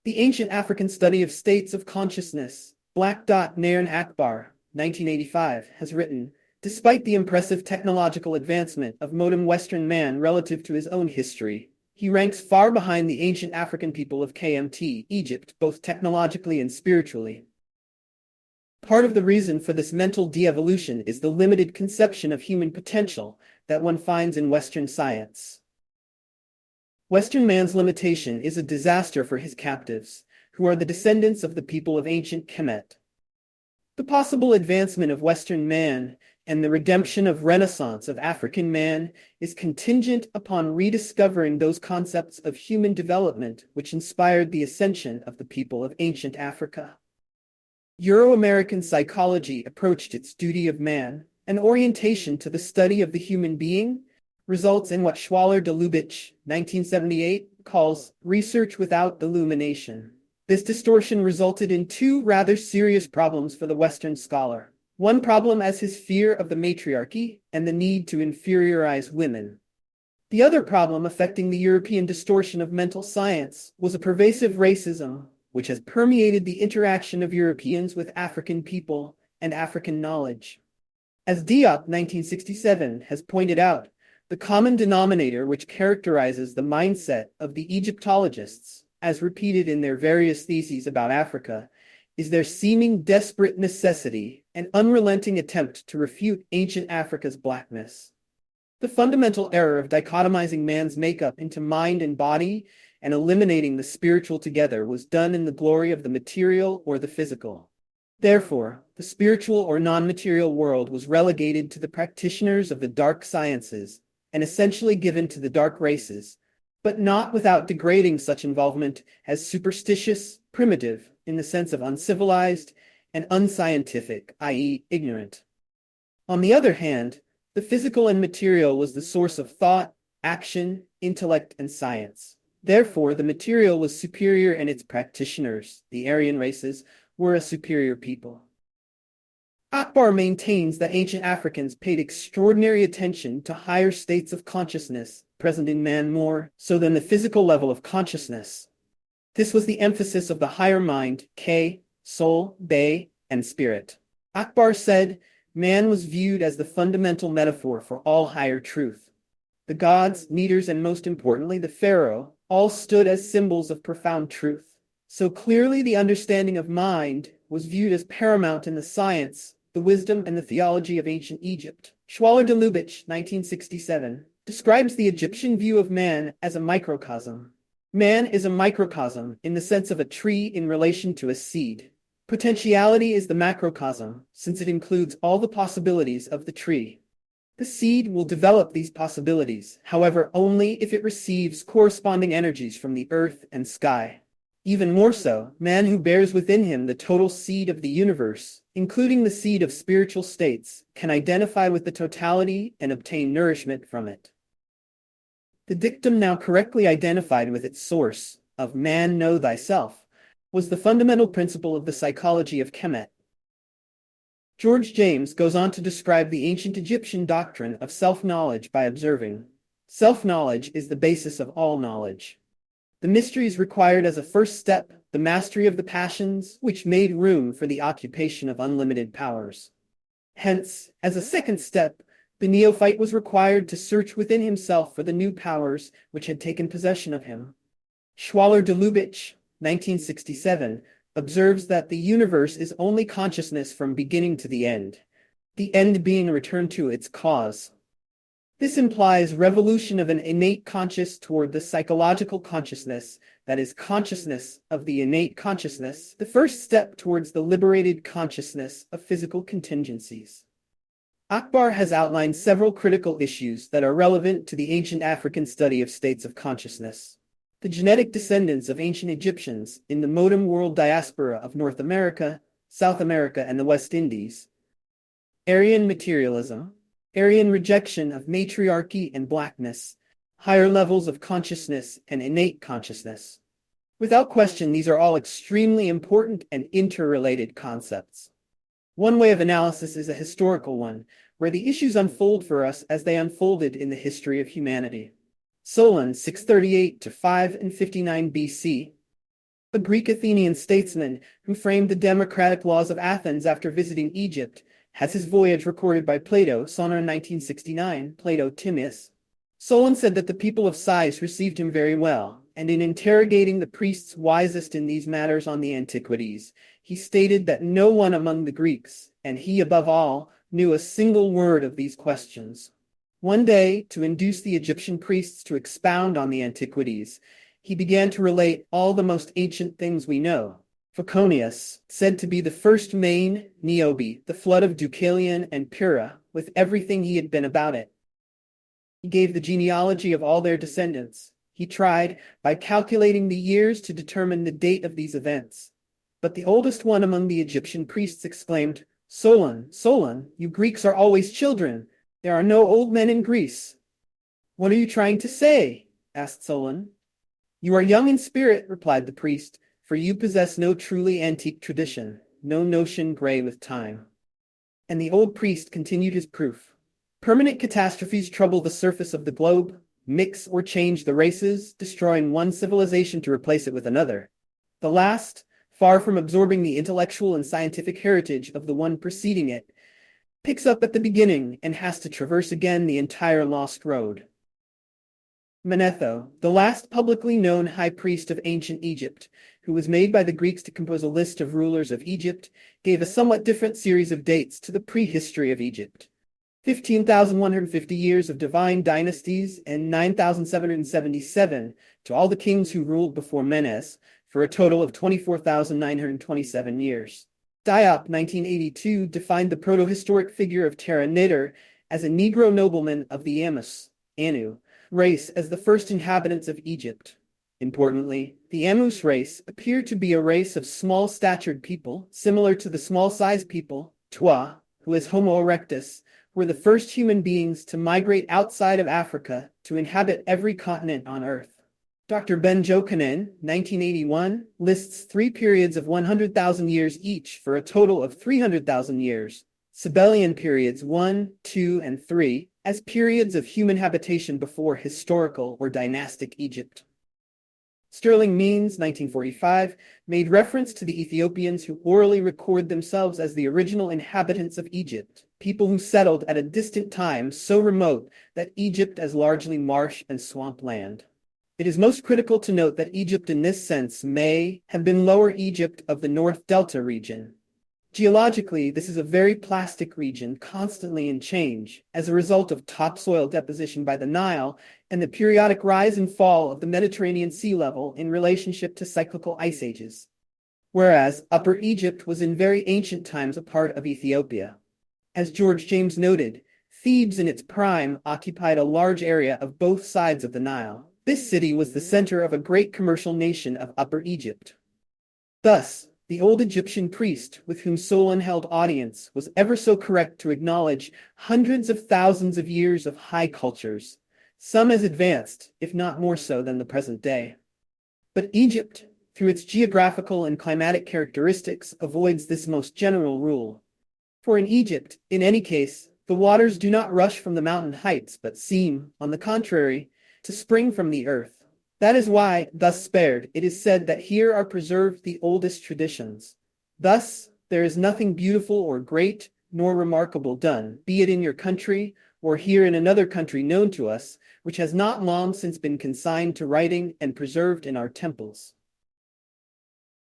The Ancient African Study of States of Consciousness, Nairn Akbar, 1985, has written, despite the impressive technological advancement of modern Western man relative to his own history, he ranks far behind the ancient African people of KMT, Egypt, both technologically and spiritually. Part of the reason for this mental de-evolution is the limited conception of human potential that one finds in Western science. Western man's limitation is a disaster for his captives, who are the descendants of the people of ancient Kemet. The possible advancement of Western man and the redemption of Renaissance of African man is contingent upon rediscovering those concepts of human development which inspired the ascension of the people of ancient Africa. Euro-American psychology approached its duty of man, an orientation to the study of the human being, results in what Schwaller de Lubitsch, 1978, calls research without illumination. This distortion resulted in two rather serious problems for the Western scholar. One problem as his fear of the matriarchy and the need to inferiorize women. The other problem affecting the European distortion of mental science was a pervasive racism, which has permeated the interaction of Europeans with African people and African knowledge. As Diop, 1967, has pointed out, the common denominator which characterizes the mindset of the Egyptologists, as repeated in their various theses about Africa, is their seeming desperate necessity and unrelenting attempt to refute ancient Africa's blackness. The fundamental error of dichotomizing man's makeup into mind and body and eliminating the spiritual together was done in the glory of the material or the physical. Therefore, the spiritual or non-material world was relegated to the practitioners of the dark sciences and essentially given to the dark races, but not without degrading such involvement as superstitious, primitive, in the sense of uncivilized, and unscientific, i.e., ignorant. On the other hand, the physical and material was the source of thought, action, intellect, and science. Therefore, the material was superior and its practitioners, the Aryan races, were a superior people. Akbar maintains that ancient Africans paid extraordinary attention to higher states of consciousness, present in man more so than the physical level of consciousness. This was the emphasis of the higher mind, K, soul, Bay, and spirit. Akbar said, man was viewed as the fundamental metaphor for all higher truth. The gods, meters, and most importantly, the pharaoh, all stood as symbols of profound truth. So clearly the understanding of mind was viewed as paramount in the science, the wisdom, and the theology of ancient Egypt. Schwaller de Lubitsch, 1967, describes the Egyptian view of man as a microcosm. Man is a microcosm in the sense of a tree in relation to a seed. Potentiality is the macrocosm, since it includes all the possibilities of the tree. The seed will develop these possibilities, however, only if it receives corresponding energies from the earth and sky. Even more so, man who bears within him the total seed of the universe, including the seed of spiritual states, can identify with the totality and obtain nourishment from it. The dictum now correctly identified with its source, of man know thyself, was the fundamental principle of the psychology of Kemet. George James goes on to describe the ancient Egyptian doctrine of self-knowledge by observing, self-knowledge is the basis of all knowledge. The mysteries required as a first step the mastery of the passions, which made room for the occupation of unlimited powers. Hence, as a second step, the neophyte was required to search within himself for the new powers which had taken possession of him. Schwaller de Lubitsch, 1967, observes that the universe is only consciousness from beginning to the end being a return to its cause. This implies revolution of an innate conscious toward the psychological consciousness, that is, consciousness of the innate consciousness, the first step towards the liberated consciousness of physical contingencies. Akbar has outlined several critical issues that are relevant to the ancient African study of states of consciousness. The genetic descendants of ancient Egyptians in the modern world diaspora of North America, South America, and the West Indies. Aryan materialism, Aryan rejection of matriarchy and blackness, higher levels of consciousness and innate consciousness. Without question, these are all extremely important and interrelated concepts. One way of analysis is a historical one, where the issues unfold for us as they unfolded in the history of humanity. Solon, 638 to 5 and 59 BC. A Greek Athenian statesman who framed the democratic laws of Athens after visiting Egypt has his voyage recorded by Plato, Sonner 1969, Plato Timaeus. Solon said that the people of Sais received him very well, and in interrogating the priests wisest in these matters on the antiquities, he stated that no one among the Greeks, and he above all, knew a single word of these questions. One day, to induce the Egyptian priests to expound on the antiquities, he began to relate all the most ancient things we know. Phoconius, said to be the first main, Niobe, the flood of Deucalion and Pura, with everything he had been about it. He gave the genealogy of all their descendants. He tried, by calculating the years, to determine the date of these events. But the oldest one among the Egyptian priests exclaimed, "Solon, Solon, you Greeks are always children. There are no old men in Greece." "What are you trying to say?" asked Solon. "You are young in spirit," replied the priest, "for you possess no truly antique tradition, no notion gray with time." And the old priest continued his proof. "Permanent catastrophes trouble the surface of the globe, mix or change the races, destroying one civilization to replace it with another. The last, far from absorbing the intellectual and scientific heritage of the one preceding it, picks up at the beginning and has to traverse again the entire lost road." Manetho, the last publicly known high priest of ancient Egypt, who was made by the Greeks to compose a list of rulers of Egypt, gave a somewhat different series of dates to the prehistory of Egypt. 15,150 years of divine dynasties and 9,777 to all the kings who ruled before Menes, for a total of 24,927 years. Diop 1982 defined the protohistoric figure of Terra Niter as a Negro nobleman of the Amus, Anu, race as the first inhabitants of Egypt. Importantly, the Amus race appeared to be a race of small-statured people, similar to the small-sized people, Twa, who as Homo erectus, were the first human beings to migrate outside of Africa to inhabit every continent on Earth. Dr. Ben Jokinen, 1981, lists 3 periods of 100,000 years each for a total of 300,000 years, Sabellian periods 1, 2, and 3, as periods of human habitation before historical or dynastic Egypt. Sterling Means, 1945, made reference to the Ethiopians who orally record themselves as the original inhabitants of Egypt, people who settled at a distant time so remote that Egypt as largely marsh and swamp land. It is most critical to note that Egypt in this sense may have been Lower Egypt of the North Delta region. Geologically, this is a very plastic region constantly in change as a result of topsoil deposition by the Nile and the periodic rise and fall of the Mediterranean sea level in relationship to cyclical ice ages. Whereas Upper Egypt was in very ancient times a part of Ethiopia. As George James noted, Thebes in its prime occupied a large area of both sides of the Nile. This city was the center of a great commercial nation of Upper Egypt. Thus, the old Egyptian priest with whom Solon held audience was ever so correct to acknowledge hundreds of thousands of years of high cultures, some as advanced, if not more so than the present day. But Egypt, through its geographical and climatic characteristics, avoids this most general rule. For in Egypt, in any case, the waters do not rush from the mountain heights, but seem, on the contrary, to spring from the earth. That is why, thus spared, it is said that here are preserved the oldest traditions. Thus, there is nothing beautiful or great, nor remarkable done, be it in your country, or here in another country known to us, which has not long since been consigned to writing and preserved in our temples.